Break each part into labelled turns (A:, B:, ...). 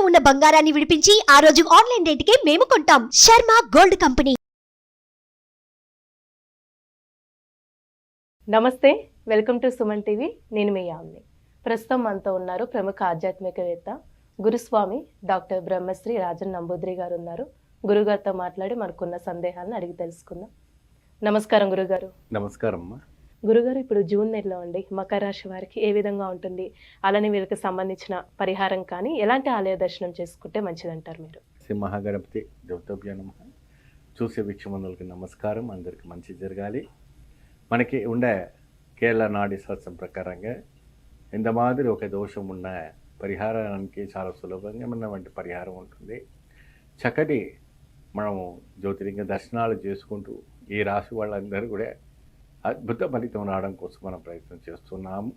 A: ఉన్న బంగారాన్ని విడిపించి ఆ రోజు ఆన్లైన్ రేటుకే మేము కొంటాం. Sharma gold company.
B: నమస్తే, వెల్కమ్ టు సుమన్ టీవీ. నేను మీ యామ్ని. ప్రస్తుతం మనతో ఉన్నారు ప్రముఖ ఆధ్యాత్మికవేత్త గురుస్వామి డాక్టర్ బ్రహ్మశ్రీ రాజన్ నంబూద్రి గారు ఉన్నారు. గురుగారితో మాట్లాడి మనకున్న సందేహాలను అడిగి తెలుసుకుందాం. నమస్కారం గురుగారు.
C: నమస్కారం అమ్మా.
B: గురుగారు, ఇప్పుడు జూన్ నెలలో అండి మకర రాశి వారికి ఏ విధంగా ఉంటుంది, అలానే వీరికి సంబంధించిన పరిహారం కానీ ఎలాంటి ఆలయ దర్శనం చేసుకుంటే మంచిదంటారు మీరు?
C: శ్రీ మహాగణపతి దేవతాభ్యో నమః. చూసే వీక్షమందులకి నమస్కారం. అందరికీ మంచి జరగాలి. మనకి ఉండే కేరళ నాడి శాస్త్రం ప్రకారంగా ఎంత మాదిరి ఒక దోషం ఉన్న పరిహారానికి చాలా సులభంగా ఉన్నటువంటి పరిహారం ఉంటుంది. చక్కటి మనము జ్యోతిర్లింగ దర్శనాలు చేసుకుంటూ ఈ రాశి వాళ్ళందరూ కూడా అద్భుత ఫలితం రావడం కోసం మనం ప్రయత్నం చేస్తున్నాము.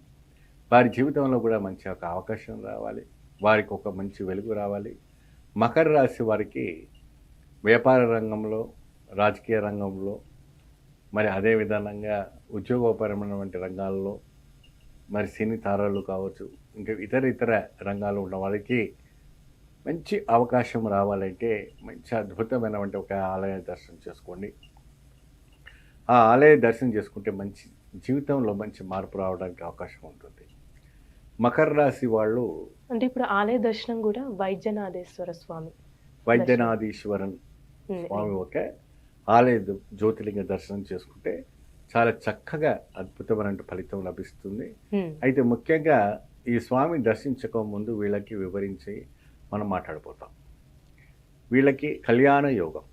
C: వారి జీవితంలో కూడా మంచి ఒక అవకాశం రావాలి, వారికి ఒక మంచి వెలుగు రావాలి. మకర రాశి వారికి వ్యాపార రంగంలో, రాజకీయ రంగంలో, మరి అదే విధానంగా ఉద్యోగపరమైనటువంటి రంగాల్లో, మరి సినీ తారాలు కావచ్చు, ఇంకా ఇతర రంగాల్లో ఉన్న వాళ్ళకి మంచి అవకాశం రావాలంటే మంచి అద్భుతమైనటువంటి ఒక ఆలయ దర్శనం చేసుకోండి. ఆ ఆలయ దర్శనం చేసుకుంటే మంచి జీవితంలో మంచి మార్పు రావడానికి అవకాశం ఉంటుంది. మకర రాశి వాళ్ళు
B: అంటే ఇప్పుడు ఆలయ దర్శనం కూడా వైద్యనాథేశ్వర స్వామి,
C: వైద్యనాథీశ్వరన్ స్వామి ఒక ఆలయ జ్యోతిర్లింగ దర్శనం చేసుకుంటే చాలా చక్కగా అద్భుతమైన ఫలితం లభిస్తుంది. అయితే ముఖ్యంగా ఈ స్వామి దర్శించక ముందు వీళ్ళకి వివరించి మనం మాట్లాడిపోతాం. వీళ్ళకి కళ్యాణ యోగం,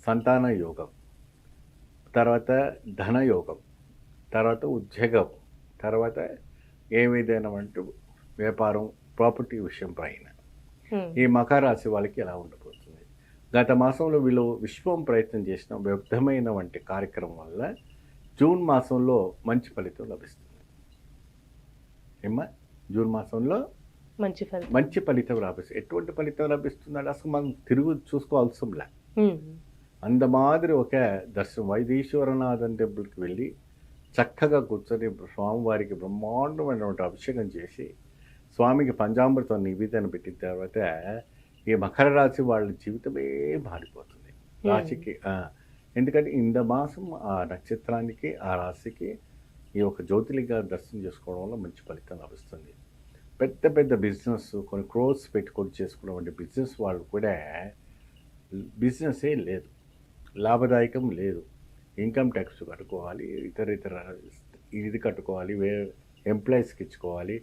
C: సంతాన యోగం, తర్వాత ధనయోగం, తర్వాత ఉద్యోగం, తర్వాత ఏదైనా అంటూ వ్యాపారం, ప్రాపర్టీ విషయం పైన ఈ మకర రాశి వాళ్ళకి ఎలా ఉండబోతుంది. గత మాసంలో వీళ్ళు విశ్వం ప్రయత్నం చేసిన వ్యర్థమైన వంటి కార్యక్రమం వల్ల జూన్ మాసంలో మంచి ఫలితం లభిస్తుంది. ఏమ్మా, జూన్ మాసంలో మంచి ఫలితం లభిస్తుంది. ఎటువంటి ఫలితం లభిస్తుంది అసలు మనం తిరుగు చూసుకోవాల్సింలా. అంత మాదిరి ఒక దర్శనం వైదీశ్వరనాథన్ టెంపుల్కి వెళ్ళి చక్కగా కూర్చొని స్వామివారికి బ్రహ్మాండమైనటువంటి అభిషేకం చేసి స్వామికి పంచామృతం నివేదన పెట్టిన తర్వాత ఈ మకర రాశి వాళ్ళ జీవితమే మారిపోతుంది. రాశికి ఎందుకంటే ఇంత మాసం ఆ నక్షత్రానికి, ఆ రాశికి ఈ యొక్క జ్యోతిర్లింగ దర్శనం చేసుకోవడం వల్ల మంచి ఫలితం లభిస్తుంది. పెద్ద పెద్ద బిజినెస్, కొన్ని క్రోర్స్ పెట్టుకొని చేసుకున్నటువంటి బిజినెస్ వాళ్ళు కూడా బిజినెసే లేదు, లాభదాయకం లేదు, ఇన్కమ్ ట్యాక్స్ కట్టుకోవాలి, ఇతర ఇది కట్టుకోవాలి, ఎంప్లాయీస్కి ఇచ్చుకోవాలి,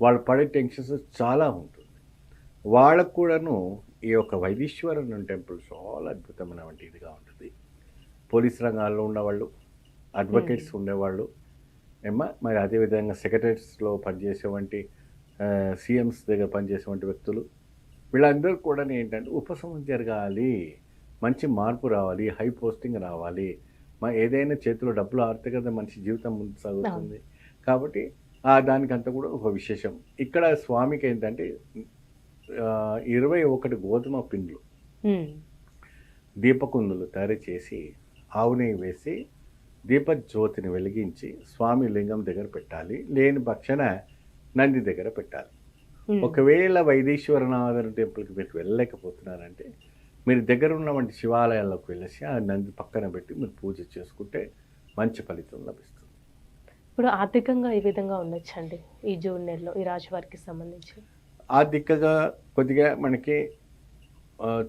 C: వాళ్ళు పడే టెన్షన్స్ చాలా ఉంటుంది. వాళ్ళకు కూడాను ఈ యొక్క వైదీశ్వరన్ టెంపుల్ చాలా అద్భుతమైనటువంటి ఇదిగా ఉంటుంది. పోలీస్ రంగాల్లో ఉన్నవాళ్ళు, అడ్వకేట్స్ ఉండేవాళ్ళు ఏమో, మరి అదేవిధంగా సెక్రటరీస్లో పనిచేసేవంటి, సీఎంస్ దగ్గర పనిచేసేవంటి వ్యక్తులు, వీళ్ళందరూ కూడా ఏంటంటే ఉపశమనం జరగాలి, మంచి మార్పు రావాలి, హై పోస్టింగ్ రావాలి, ఏదైనా చేతిలో డబ్బులు ఆడితే కదా మంచి జీవితం ముందు సాగుతుంది. కాబట్టి దానికంతా కూడా ఒక విశేషం. ఇక్కడ స్వామికి ఏంటంటే 21 గోధుమ పిండ్లు, దీపకుందులు తయారు చేసి ఆవు నెయ్యి వేసి దీపజ్యోతిని వెలిగించి స్వామి లింగం దగ్గర పెట్టాలి. లేని పక్షాన నంది దగ్గర పెట్టాలి. ఒకవేళ వైదీశ్వరనాథన్ టెంపుల్కి మీరు వెళ్ళలేకపోతున్నారంటే మీరు దగ్గర ఉన్నటువంటి శివాలయాల్లోకి వెళ్ళేసి ఆ నంది పక్కన పెట్టి మీరు పూజ చేసుకుంటే మంచి ఫలితం లభిస్తుంది.
B: ఇప్పుడు ఆర్థికంగా ఏ విధంగా ఉండొచ్చండి ఈ జూన్ నెలలో ఈ రాశి వారికి సంబంధించి?
C: ఆర్థికంగా కొద్దిగా మనకి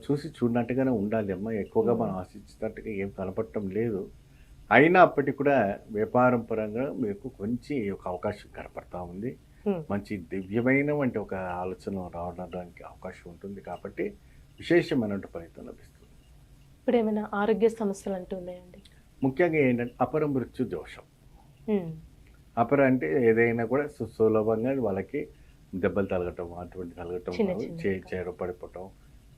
C: చూసి చూడనట్టుగానే ఉండాలి అమ్మ. ఎక్కువగా మనం ఆశించినట్టుగా ఏం కనపడటం లేదు. అయినా అప్పటికి కూడా వ్యాపారం పరంగా మీకు కొంచెం ఒక అవకాశం కనపడతా ఉంది. మంచి దివ్యమైన వంటి ఒక ఆలోచన రావడానికి అవకాశం ఉంటుంది. కాబట్టి విశేషమైన ఫలితం లభిస్తుంది.
B: ఇప్పుడు ఏమైనా ఆరోగ్య సమస్యలు అంటూ ఉన్నాయండి? ముఖ్యంగా
C: ఏంటంటే అపర మృత్యు దోషం. అపర అంటే ఏదైనా కూడా సులభంగా వాళ్ళకి దెబ్బలు తగలటం, అటువంటి తగలటం, చేరు పడిపోవటం,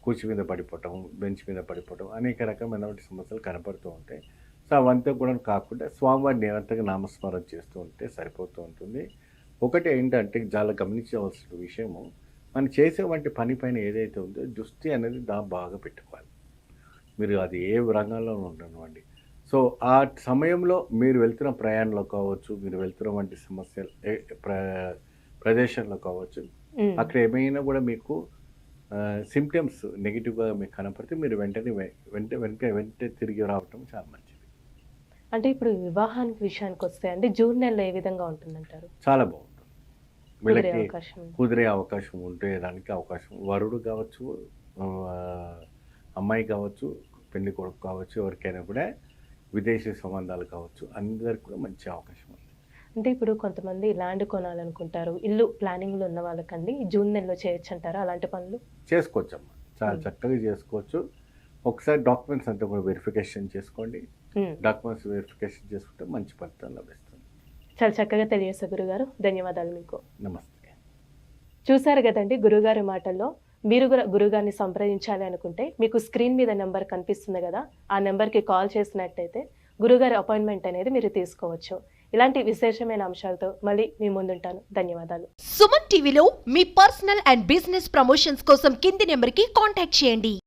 C: కూర్చి మీద పడిపోవటం, బెంచ్ మీద పడిపోవటం, అనేక రకమైనటువంటి సమస్యలు కనపడుతూ ఉంటాయి. సో అవంతా కూడా కాకుండా స్వామివారి నిరంతరంగా నామస్మరణ చేస్తూ ఉంటే సరిపోతూ ఉంటుంది. ఒకటి ఏంటంటే చాలా గమనించవలసిన విషయము, మనం చేసేవంటి పని పైన ఏదైతే ఉందో దృష్టి అనేది బాగా పెట్టుకోవాలి. మీరు అది ఏ రంగంలో ఉండనివ్వండి. సో ఆ సమయంలో మీరు వెళ్తున్న ప్రయాణంలో కావచ్చు, మీరు వెళ్తున్న వంటి సమస్యలు ప్రదేశంలో కావచ్చు, అక్కడ ఏమైనా కూడా మీకు సిమ్టమ్స్ నెగిటివ్గా మీకు కనపడితే మీరు వెంటనే తిరిగి రావటం చాలా మంచిది.
B: అంటే ఇప్పుడు వివాహానికి విషయానికి వస్తే అండి జూన్ నెలలో ఏ విధంగా ఉంటుందంటారు?
C: చాలా బాగుంటుంది.
B: కుదిరే
C: వీళ్ళకి
B: అవకాశం ఉంది.
C: కుదిరే అవకాశం ఉంటే దానికి అవకాశం వరుడు కావచ్చు, ఆ, అమ్మాయి కావచ్చు, పెళ్లి కొడుకు కావచ్చు, ఎవరికైనా కూడా విదేశీ సంబంధాలు కావచ్చు, అందరికి కూడా మంచి అవకాశం ఉంది.
B: అంటే ఇప్పుడు కొంతమంది ల్యాండ్ కొనాలనుకుంటారు, ఇల్లు ప్లానింగ్లో ఉన్న వాళ్ళకండి జూన్ నెలలో చేయొచ్చు అంటారా అలాంటి పనులు?
C: చేసుకోవచ్చమ్మా, చాలా చక్కగా చేసుకోవచ్చు. ఒకసారి డాక్యుమెంట్స్ అంతా కూడా వెరిఫికేషన్ చేసుకోండి. డాక్యుమెంట్స్ వెరిఫికేషన్ చేసుకుంటే మంచి ఫలితం లభిస్తుంది.
B: చాలా చక్కగా తెలియజేశారు గురుగారు, ధన్యవాదాలు మీకు.
C: నమస్తే.
B: చూశారు కదండి గురుగారి మాటల్లో. మీరు కూడా గురుగారిని సంప్రదించాలి అనుకుంటే మీకు స్క్రీన్ మీద నెంబర్ కనిపిస్తుంది కదా, ఆ నెంబర్కి కాల్ చేసినట్టయితే గురుగారి అపాయింట్మెంట్ అనేది మీరు తీసుకోవచ్చు. ఇలాంటి విశేషమైన అంశాలతో మళ్ళీ మీ ముందుంటాను. ధన్యవాదాలు.
A: సుమన్ టీవీలో మీ పర్సనల్ అండ్ బిజినెస్ ప్రమోషన్స్ కోసం కింది నెంబర్కి కాంటాక్ట్ చేయండి.